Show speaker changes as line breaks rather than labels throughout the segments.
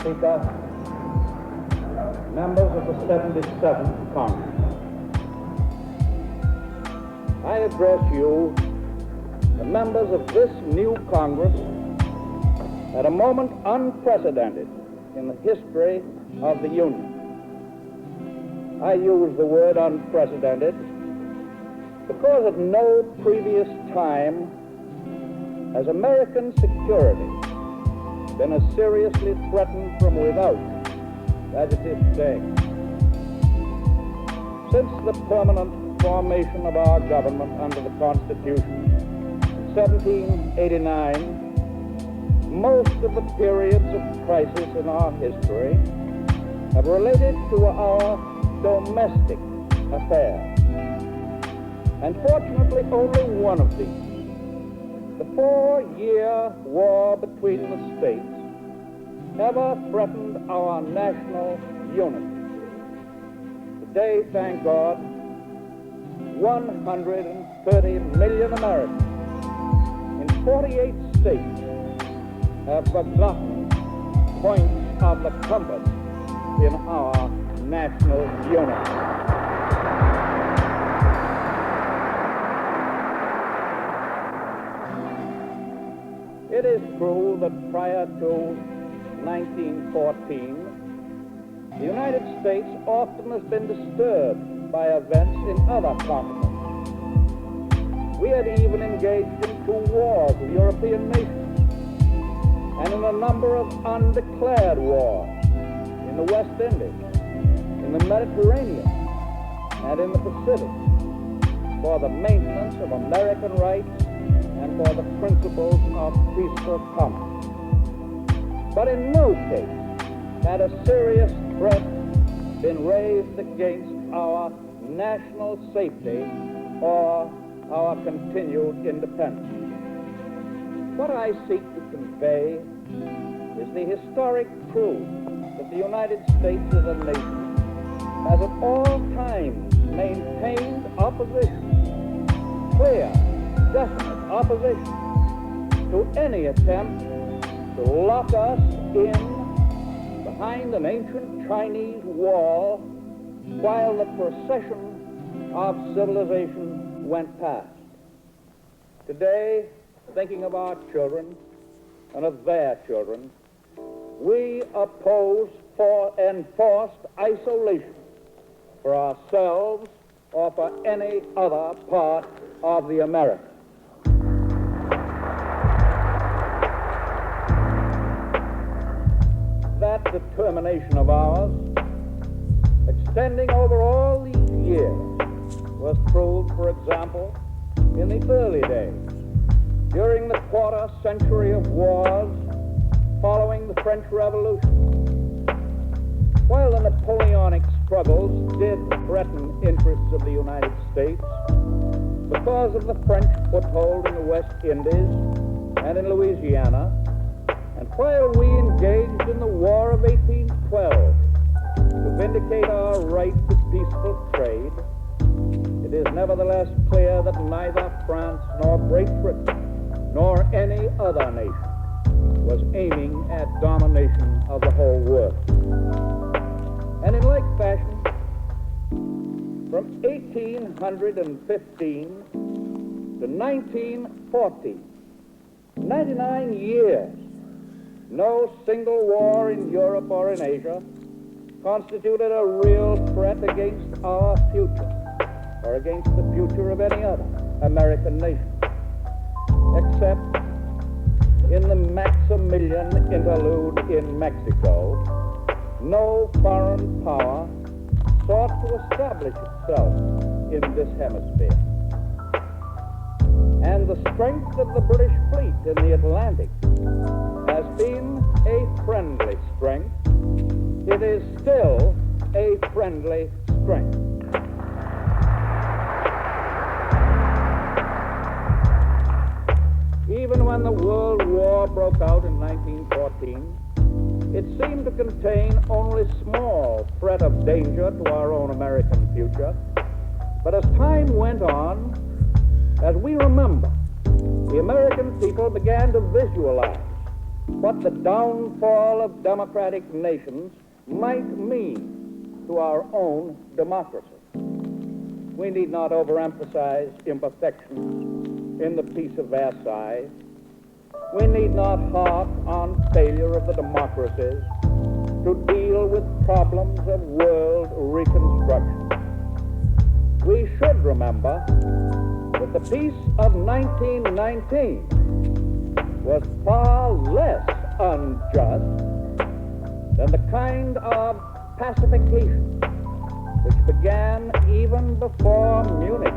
Speaker, members of the 77th Congress, I address you, the members of this new Congress, at a moment unprecedented in the history of the Union. I use the word unprecedented because at no previous time has American security been as seriously threatened from without as it is today. Since the permanent formation of our government under the Constitution in 1789, most of the periods of crisis in our history have related to our domestic affairs. And fortunately, only one of these, the 4-year war between the states, ever threatened our national unity. Today, thank God, 130 million Americans in 48 states have forgotten points of the compass in our national unity. It is true that prior to 1914, the United States often has been disturbed by events in other continents. We had even engaged in 2 wars with European nations and in a number of undeclared wars in the West Indies, in the Mediterranean, and in the Pacific for the maintenance of American rights and for the principles of peaceful commerce. But in no case had a serious threat been raised against our national safety or our continued independence. What I seek to convey is the historic truth that the United States as a nation has at all times maintained opposition, clear, definite opposition to any attempt to lock us in behind an ancient Chinese wall while the procession of civilization went past. Today, thinking of our children and of their children, we oppose enforced isolation for ourselves or for any other part of the Americas. That determination of ours, extending over all these years, was proved, for example, in the early days, during the quarter century of wars following the French Revolution. While the Napoleonic struggles did threaten interests of the United States because of the French foothold in the West Indies and in Louisiana, and while we engaged in the War of 1812 to vindicate our right to peaceful trade, it is nevertheless clear that neither France nor Great Britain nor any other nation was aiming at domination of the whole world. And in like fashion, from 1815 to 1914, 99 years, no single war in Europe or in Asia constituted a real threat against our future or against the future of any other American nation, except in the Maximilian interlude in Mexico. No foreign power sought to establish itself in this hemisphere. And the strength of the British fleet in the Atlantic has been a friendly strength. It is still a friendly strength. Even when the World War broke out in 1914, it seemed to contain only small threat of danger to our own American future. But as time went on, as we remember, the American people began to visualize what the downfall of democratic nations might mean to our own democracy. We need not overemphasize imperfections in the Peace of Versailles. We need not harp on failure of the democracies to deal with problems of world reconstruction. We should remember that the peace of 1919 was far less unjust than the kind of pacification which began even before Munich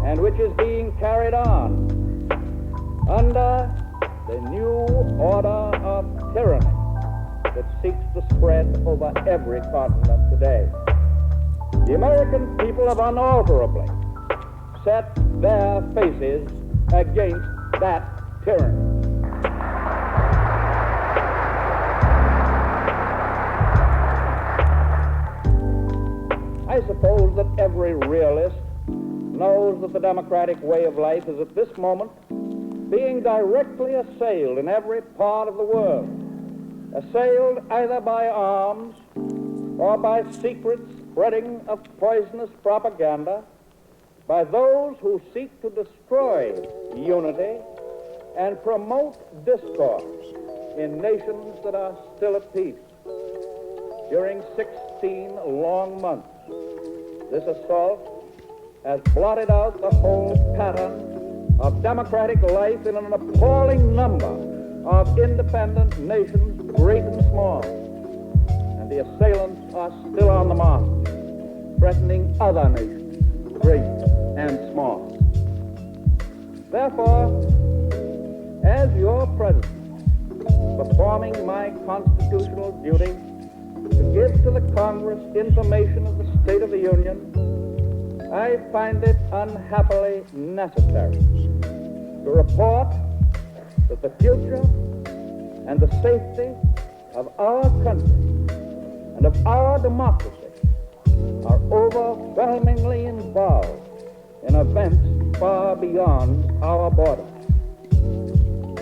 and which is being carried on under the new order of tyranny that seeks to spread over every continent today. The American people have unalterably set their faces against that tyranny. I suppose that every realist knows that the democratic way of life is at this moment being directly assailed in every part of the world, assailed either by arms or by secret spreading of poisonous propaganda, by those who seek to destroy unity and promote discord in nations that are still at peace. During 16 long months, this assault has blotted out the whole pattern of democratic life in an appalling number of independent nations, great and small. And the assailants are still on the march, threatening other nations, great and small. Therefore, as your president, performing my constitutional duty to give to the Congress information of the State of the Union, I find it unhappily necessary to report that the future and the safety of our country and of our democracy are overwhelmingly involved in events far beyond our borders.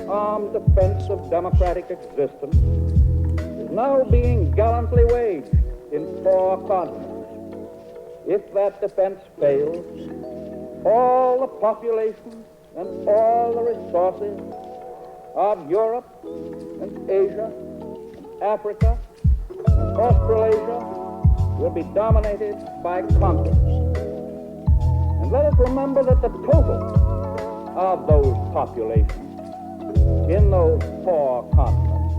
Armed defense of democratic existence is now being gallantly waged in 4 continents. If that defense fails, all the population and all the resources of Europe and Asia and Africa and Australasia will be dominated by conquerors. And let us remember that the total of those populations in those 4 continents,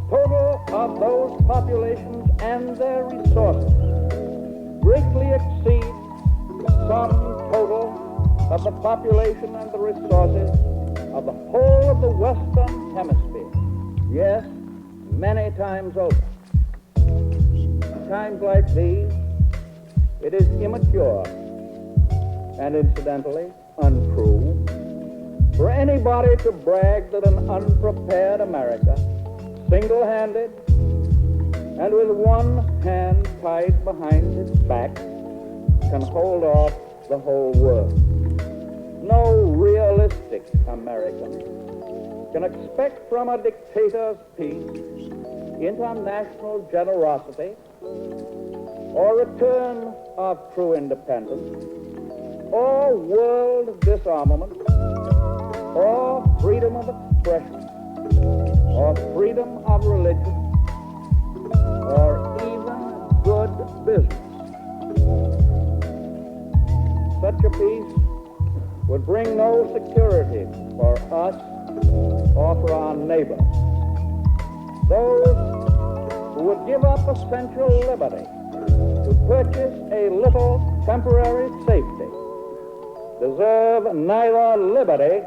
total of those populations and their resources greatly exceed the sum total of the population and the resources of the whole of the Western Hemisphere. Yes, many times over. In times like these, it is immature and incidentally untrue for anybody to brag that an unprepared America, single-handed and with one hand tied behind its back, can hold off the whole world. No realistic American can expect from a dictator's peace international generosity or return of true independence or world disarmament or freedom of expression or freedom of religion or even good business. Such a peace would bring no security for us or for our neighbors. Those who would give up essential liberty to purchase a little temporary safety deserve neither liberty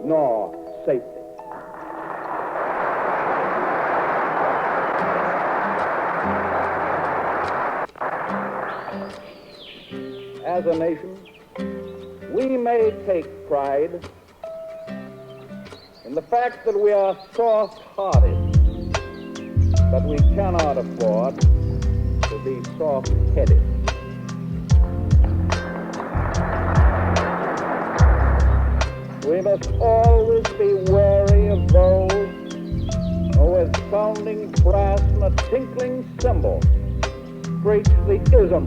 nor safety. As a nation, we may take pride in the fact that we are soft-hearted, but we cannot afford to be soft-headed. We must always be wary of those sounding brass and a tinkling cymbal preach the ism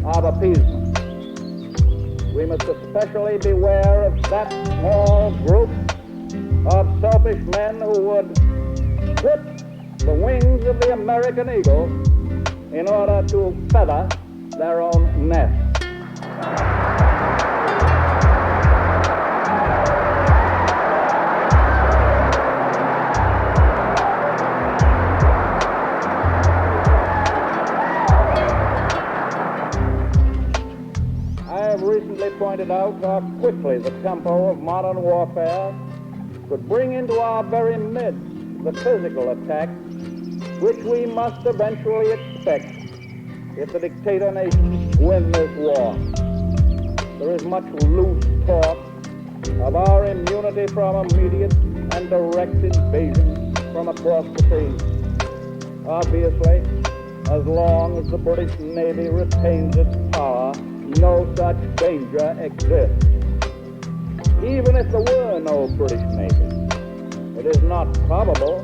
of appeasement. We must especially beware of that small group of selfish men who would clip the wings of the American eagle in order to feather their own nest. I have recently pointed out how quickly the tempo of modern warfare could bring into our very midst the physical attack which we must eventually expect if the dictator nations win this war. There is much loose talk of our immunity from immediate and direct invasion from across the seas. Obviously, as long as the British Navy retains its power, no such danger exists. Even if there were no British Navy, it is not probable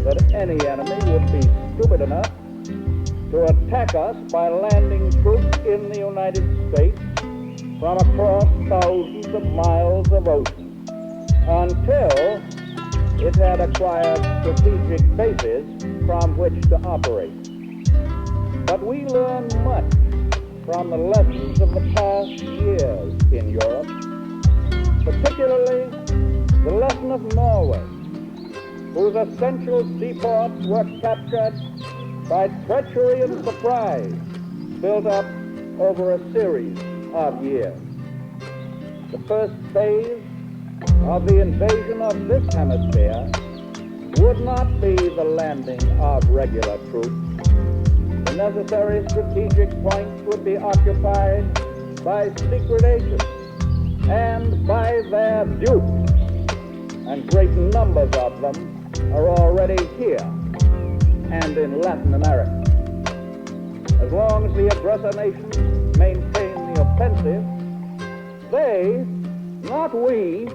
that any enemy would be stupid enough to attack us by landing troops in the United States from across thousands of miles of ocean until it had acquired strategic bases from which to operate. But we learn much from the lessons of the past years in Europe, particularly the lesson of Norway, whose essential seaports were captured by treachery and surprise built up over a series of years. The first phase of the invasion of this hemisphere would not be the landing of regular troops. The necessary strategic points would be occupied by secret agents and by their dupes, and great numbers of them are already here and in Latin America. As long as the aggressor nations maintain the offensive, they, not we,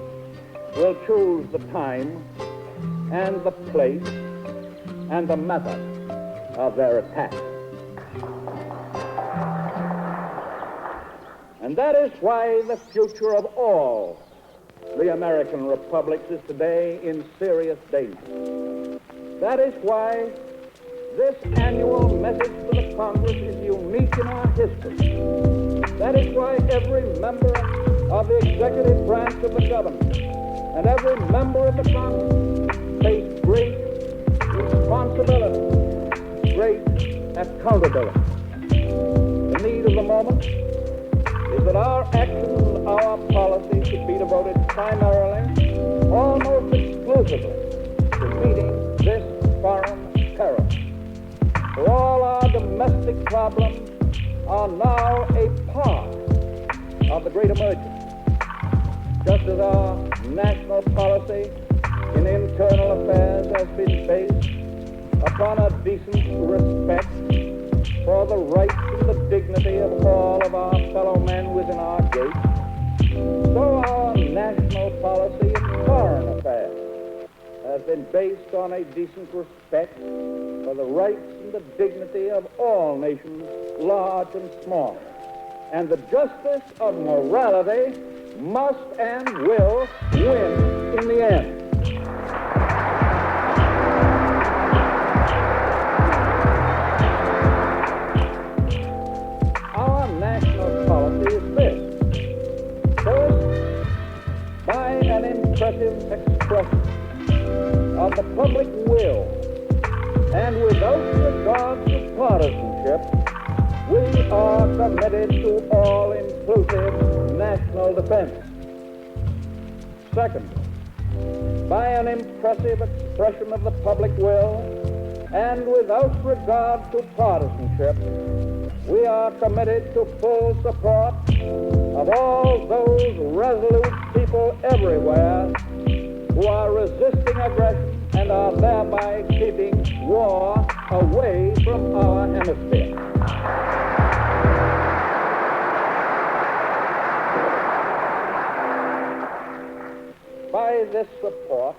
will choose the time and the place and the method of their attack. And that is why the future of all the American republics is today in serious danger. That is why this annual message to the Congress is unique in our history. That is why every member of the executive branch of the government and every member of the Congress face great responsibility, great accountability. The need of the moment is that our actions and our policy should be devoted primarily, almost exclusively, to meeting this foreign terror. For all our domestic problems are now a part of the great emergency, just as our national policy in internal affairs has been based upon a decent respect for the rights and the dignity of all of our fellow men within our gates, so our national policy in foreign affairs has been based on a decent respect for the rights and the dignity of all nations, large and small. And the justice of morality must and will win in the end. Our national policy is this. First, by an impressive expression of the public will, and without regard to partisanship, we are committed to all-inclusive national defense. Second, by an impressive expression of the public will, and without regard to partisanship, we are committed to full support of all those resolute people everywhere who are resisting aggression and are thereby keeping war away from our hemisphere. By this support,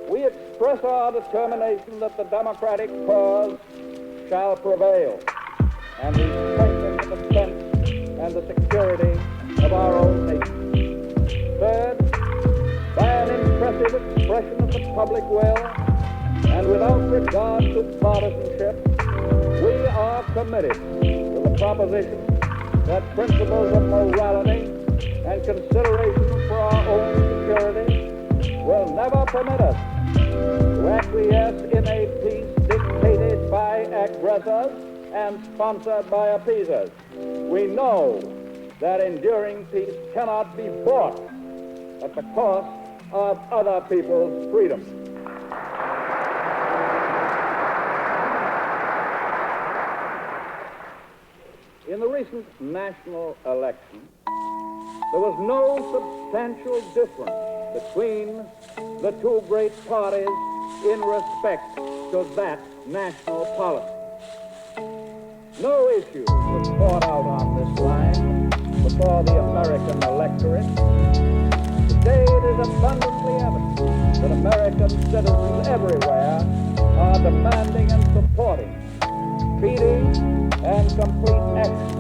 we expect express our determination that the democratic cause shall prevail and we strengthen the defense and the security of our own nation. Third, by an impressive expression of the public will and without regard to partisanship, we are committed to the proposition that principles of morality and consideration for our own security will never permit us to acquiesce in a peace dictated by aggressors and sponsored by appeasers. We know that enduring peace cannot be bought at the cost of other people's freedom. In the recent national election, there was no substantial difference between the two great parties in respect to that national policy. No issue was fought out on this line before the American electorate. Today it is abundantly evident that American citizens everywhere are demanding and supporting speedy and complete action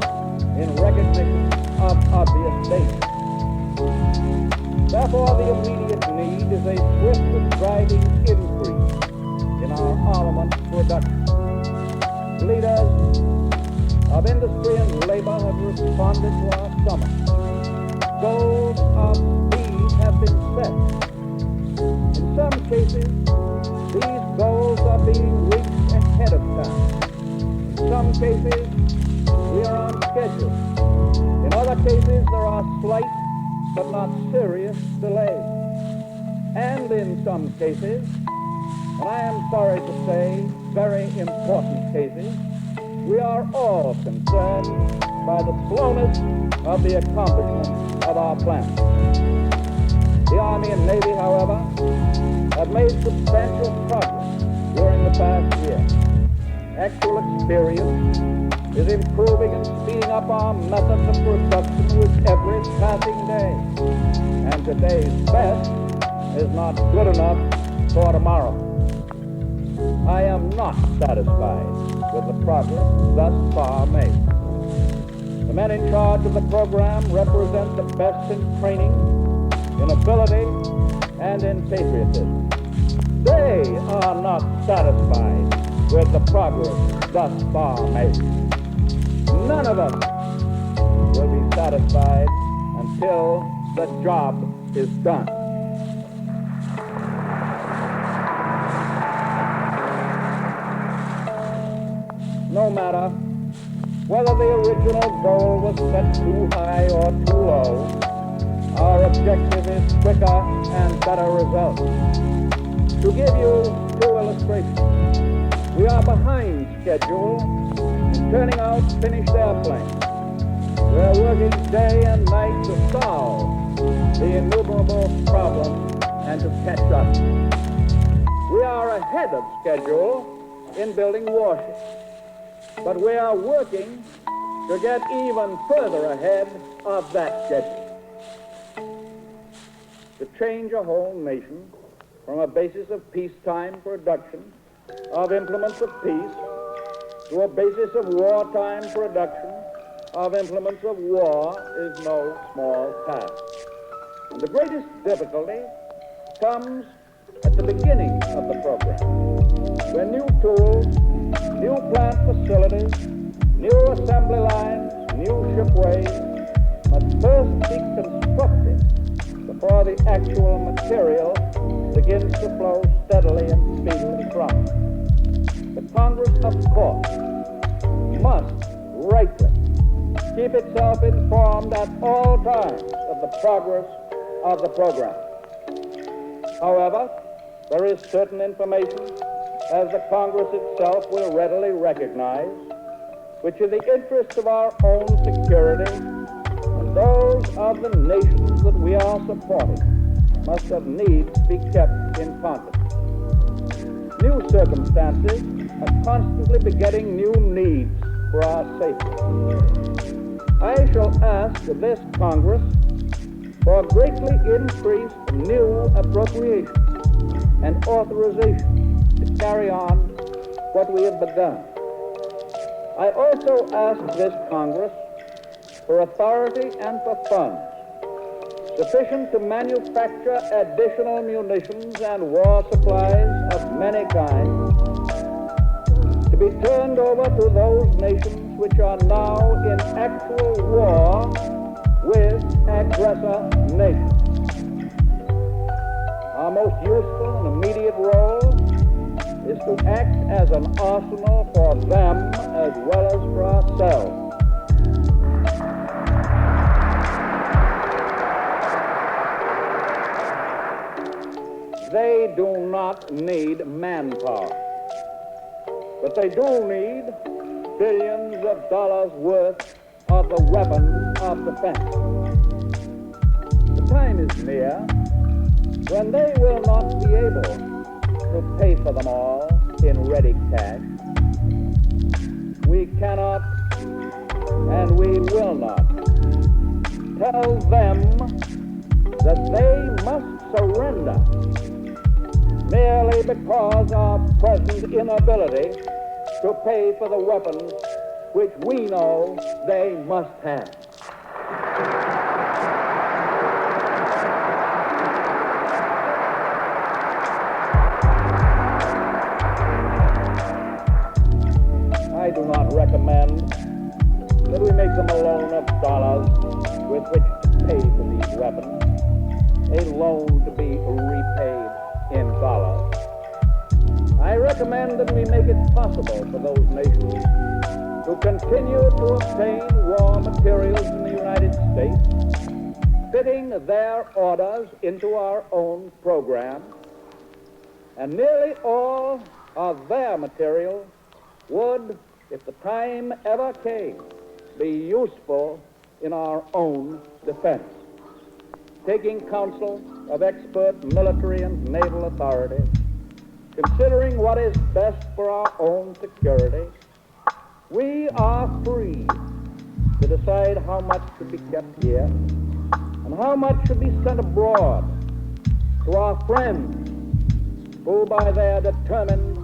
in recognition of obvious danger. Therefore, the immediate need is a swift and driving increase in our armament production. Leaders of industry and labor have responded to our summons. Goals of speed have been set. In some cases, these goals are being reached ahead of time. In some cases, we are on schedule. In other cases, there are slight but not serious delays. And in some cases, and I am sorry to say, very important cases, we are all concerned by the slowness of the accomplishment of our plans. The Army and Navy, however, have made substantial progress during the past year. Actual experience is improving and speeding up our methods of production with every passing day. And today's best is not good enough for tomorrow. I am not satisfied with the progress thus far made. The men in charge of the program represent the best in training, in ability, and in patriotism. They are not satisfied with the progress thus far made. None of us will be satisfied until the job is done. No matter whether the original goal was set too high or too low, our objective is quicker and better results. To give you two illustrations, we are behind schedule in turning out finished airplanes. We are working day and night to solve the innumerable problems and to catch up. We are ahead of schedule in building warships, but we are working to get even further ahead of that schedule. To change a whole nation from a basis of peacetime production of implements of peace to a basis of wartime production of implements of war is no small task. And the greatest difficulty comes at the beginning of the program, when new tools, new plant facilities, new assembly lines, new shipways must first be constructed before the actual material begins to flow steadily and speedily from it. The Congress, of course, must rightly keep itself informed at all times of the progress of the program. However, there is certain information, as the Congress itself will readily recognize, which in the interest of our own security and those of the nations that we are supporting must of needs be kept in confidence. New circumstances are constantly begetting new needs for our safety. I shall ask of this Congress for greatly increased new appropriations and authorization to carry on what we have begun. I also ask this Congress for authority and for funds sufficient to manufacture additional munitions and war supplies of many kinds to be turned over to those nations which are now in actual war with aggressor nations. Our most useful and immediate role is to act as an arsenal for them as well as for ourselves. They do not need manpower, but they do need billions of dollars worth of the weapons of defense. The time is near when they will not be able to pay for them all in ready cash. We cannot and we will not tell them that they must surrender merely because of present inability to pay for the weapons which we know they must have. I do not recommend that we make them a loan of dollars with which to pay for these weapons, a loan to be repaid in dollars. I recommend that we make it possible for those nations to continue to obtain war materials in the United States, fitting their orders into our own program, and nearly all of their material would, if the time ever came, be useful in our own defense. Taking counsel of expert military and naval authorities, considering what is best for our own security, we are free to decide how much should be kept here and how much should be sent abroad to our friends who, by their determined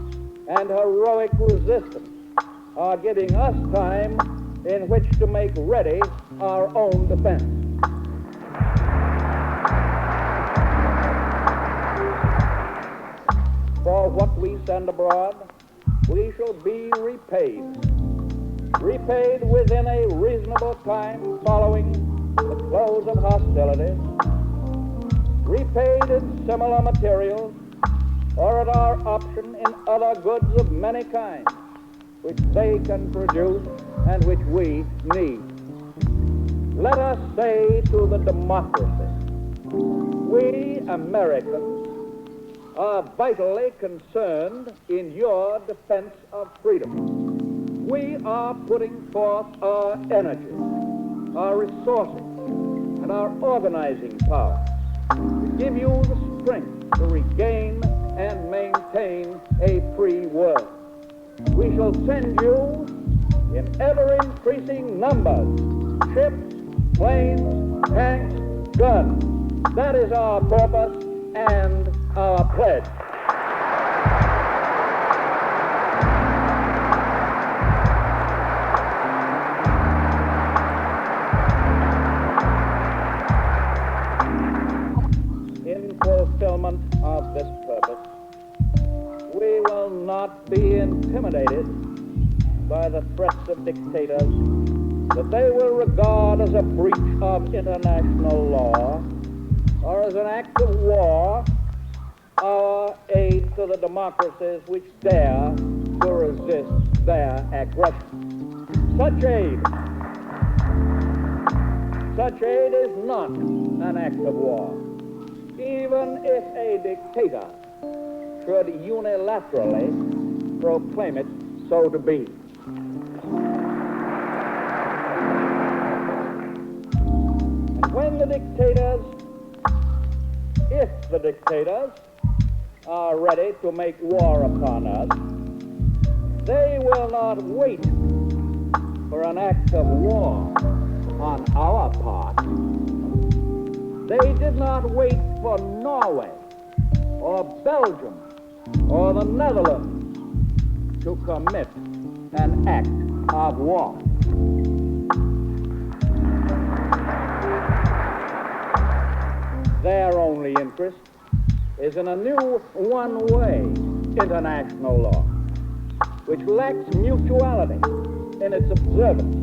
and heroic resistance, are giving us time in which to make ready our own defense. For what we send abroad, we shall be repaid within a reasonable time following the close of hostilities, repaid in similar materials, or at our option in other goods of many kinds, which they can produce and which we need. Let us say to the democracy, we Americans are vitally concerned in your defense of freedom. We are putting forth our energy, our resources, and our organizing power to give you the strength to regain and maintain a free world. We shall send you in ever-increasing numbers ships, planes, tanks, guns. That is our purpose and our pledge. In fulfillment of this purpose, we will not be intimidated by the threats of dictators that they will regard as a breach of international law or as an act of war, our aid to the democracies which dare to resist their aggression. Such aid is not an act of war, even if a dictator should unilaterally proclaim it so to be. And when the dictators, if the dictators are ready to make war upon us, they will not wait for an act of war on our part. They did not wait for Norway or Belgium or the Netherlands to commit an act of war. Their only interest is in a new one-way international law, which lacks mutuality in its observance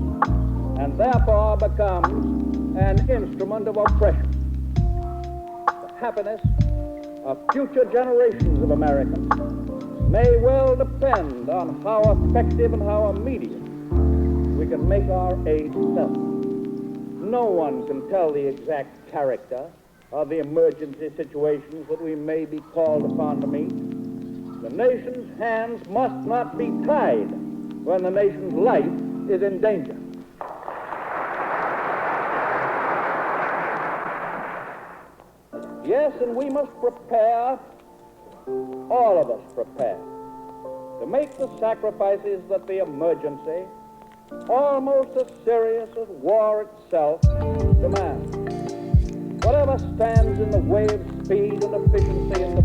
and therefore becomes an instrument of oppression. The happiness of future generations of Americans may well depend on how effective and how immediate we can make our aid felt. No one can tell the exact character of the emergency situations that we may be called upon to meet. The nation's hands must not be tied when the nation's life is in danger. Yes, and we must prepare, all of us prepare, to make the sacrifices that the emergency, almost as serious as war itself, demands. Whatever stands in the way of speed and efficiency in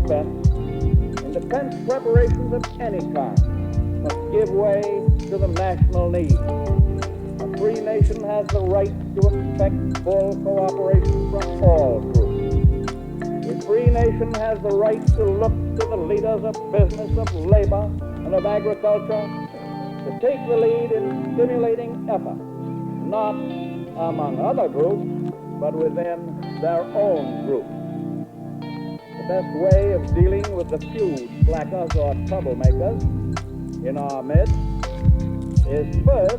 defense preparations of any kind must give way to the national need. A free nation has the right to expect full cooperation from all groups. A free nation has the right to look to the leaders of business, of labor, and of agriculture to take the lead in stimulating effort, not among other groups, but within their own group. The best way of dealing with the few slackers or troublemakers in our midst is first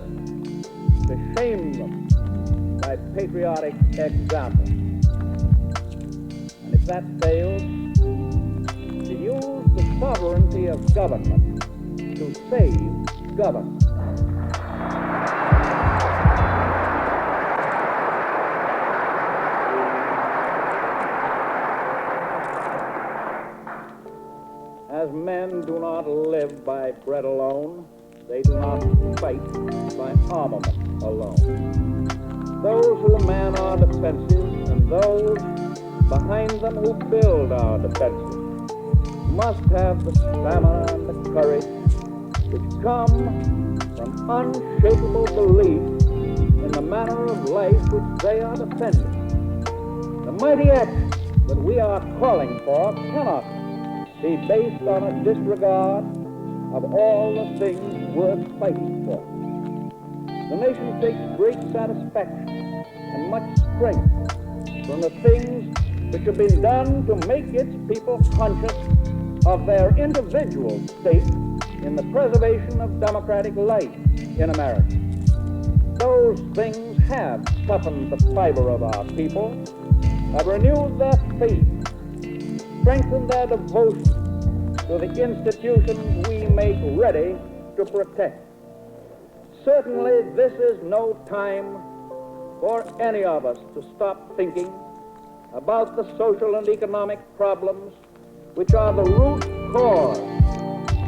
to shame them by patriotic example. And if that fails, to use the sovereignty of government to save government. As men do not live by bread alone, they do not fight by armament alone. Those who man our defenses and those behind them who build our defenses must have the stamina and the courage which come from unshakable belief in the manner of life which they are defending. The mighty action that we are calling for cannot be based on a disregard of all the things worth fighting for. The nation takes great satisfaction and much strength from the things which have been done to make its people conscious of their individual stake in the preservation of democratic life in America. Those things have toughened the fiber of our people, have renewed their faith, strengthen their devotion to the institutions we make ready to protect. Certainly, this is no time for any of us to stop thinking about the social and economic problems which are the root cause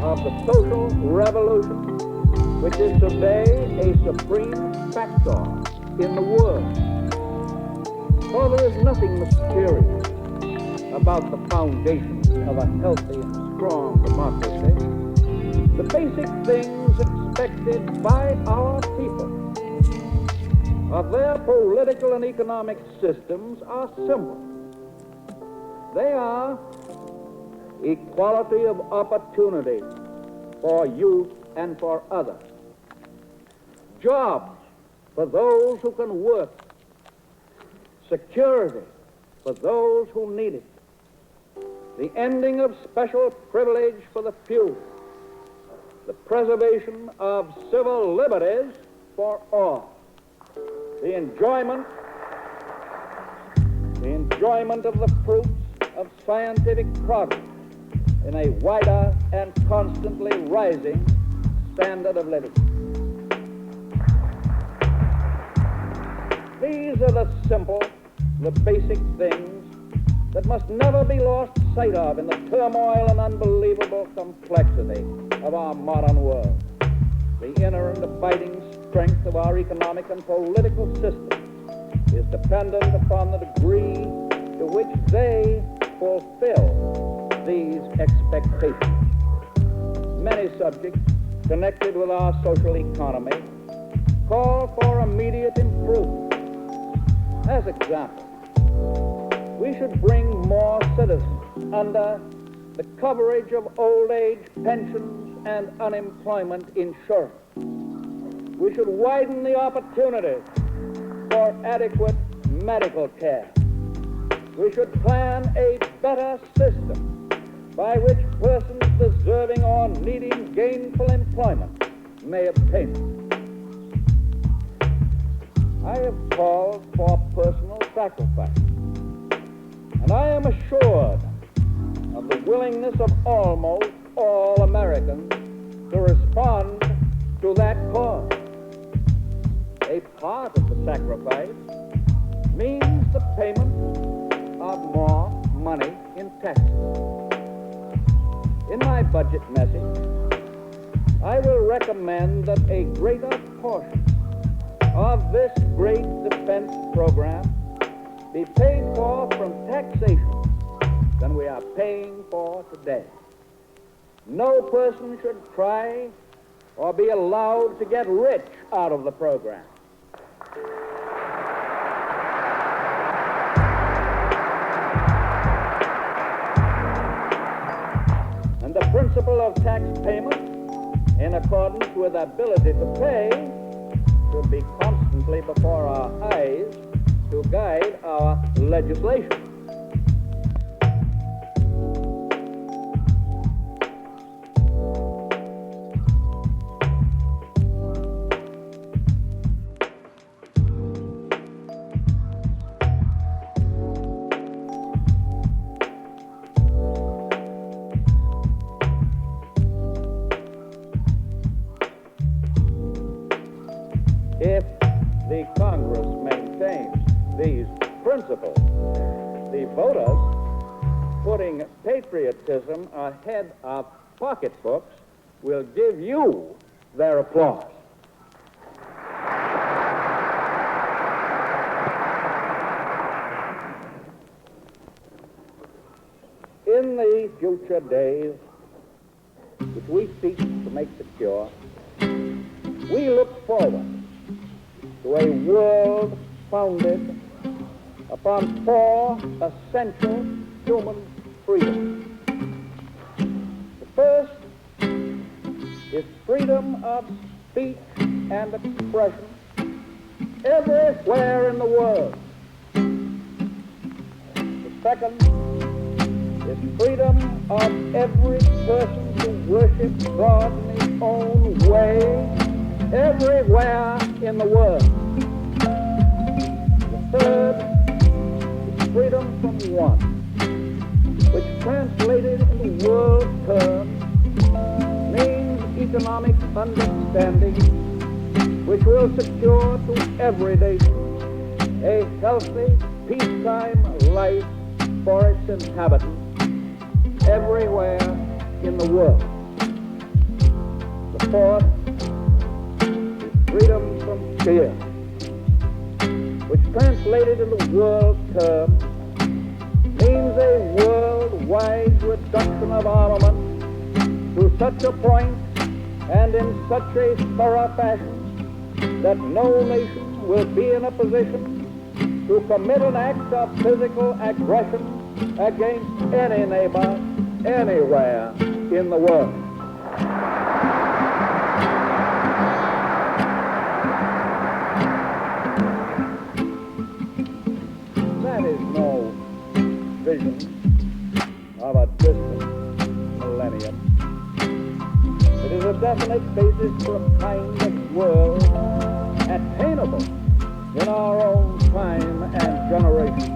of the social revolution, which is today a supreme factor in the world. For there is nothing mysterious about the foundation of a healthy and strong democracy. The basic things expected by our people of their political and economic systems are simple. They are equality of opportunity for youth and for others, jobs for those who can work, security for those who need it, the ending of special privilege for the few, the preservation of civil liberties for all, the enjoyment of the fruits of scientific progress in a wider and constantly rising standard of living. These are the simple, the basic things that must never be lost sight of in the turmoil and unbelievable complexity of our modern world. The inner and abiding strength of our economic and political system is dependent upon the degree to which they fulfill these expectations. Many subjects connected with our social economy call for immediate improvement. As example, we should bring more citizens under the coverage of old age pensions and unemployment insurance. We should widen the opportunities for adequate medical care. We should plan a better system by which persons deserving or needing gainful employment may obtain it. I have called for personal sacrifice, and I am assured of the willingness of almost all Americans to respond to that call. A part of the sacrifice means the payment of more money in taxes. In my budget message, I will recommend that a greater portion of this great defense program be paid for from taxation than we are paying for today. No person should try or be allowed to get rich out of the program. And the principle of tax payment, in accordance with ability to pay, should be constantly before our eyes to guide our legislation. If the Congress maintains these principles, the voters, putting patriotism ahead of pocketbooks, will give you their applause. In the future days, which we seek to make secure, we look forward to a world founded upon four essential human freedoms. The first is freedom of speech and expression everywhere in the world. The second is freedom of every person to worship God in his own way everywhere in the world. The third is freedom from want, which translated into world terms means economic understanding, which will secure to every nation a healthy, peacetime life for its inhabitants everywhere in the world. The fourth is freedom from fear, which translated into world terms means a worldwide reduction of armament to such a point and in such a thorough fashion that no nation will be in a position to commit an act of physical aggression against any neighbor anywhere in the world. That is no vision of a distant millennium. It is a definite basis for a kind of world attainable in our own time and generation.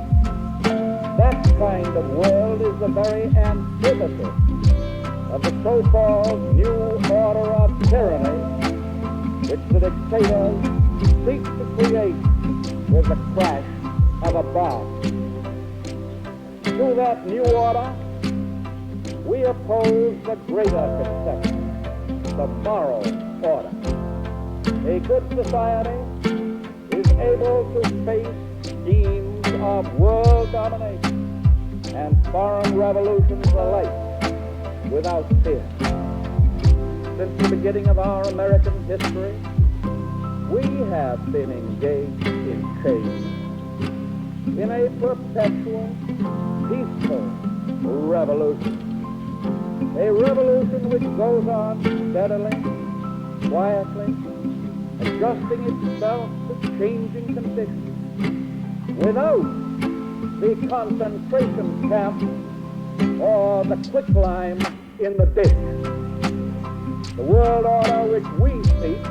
That kind of world is the very antithesis of the so-called new order of tyranny which the dictators seek to create with the crash of a bomb. To that new order, we oppose the greater conception, the moral order. A good society is able to face schemes of world domination and foreign revolutions alike without fear. Since the beginning of our American history, we have been engaged in change, in a perpetual, peaceful revolution. A revolution which goes on steadily, quietly, adjusting itself to changing conditions, without the concentration camp or the quicklime in the ditch. The world order which we seek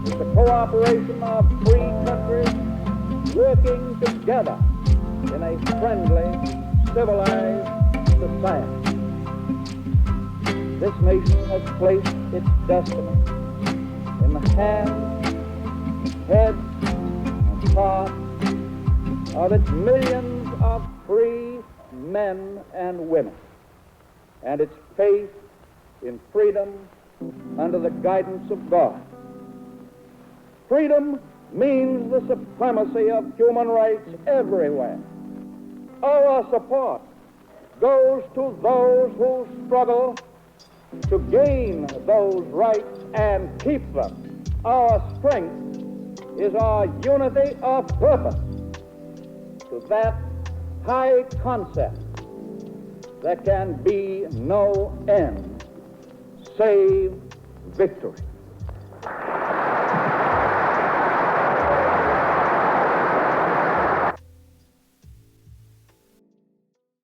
is the cooperation of free countries working together in a friendly, civilized society. This nation has placed its destiny in the hands, heads, and hearts of its millions of free men and women, and its faith in freedom under the guidance of God. Freedom means the supremacy of human rights everywhere. Our support goes to those who struggle to gain those rights and keep them. Our strength is our unity of purpose. To that high concept, there can be no end save victory.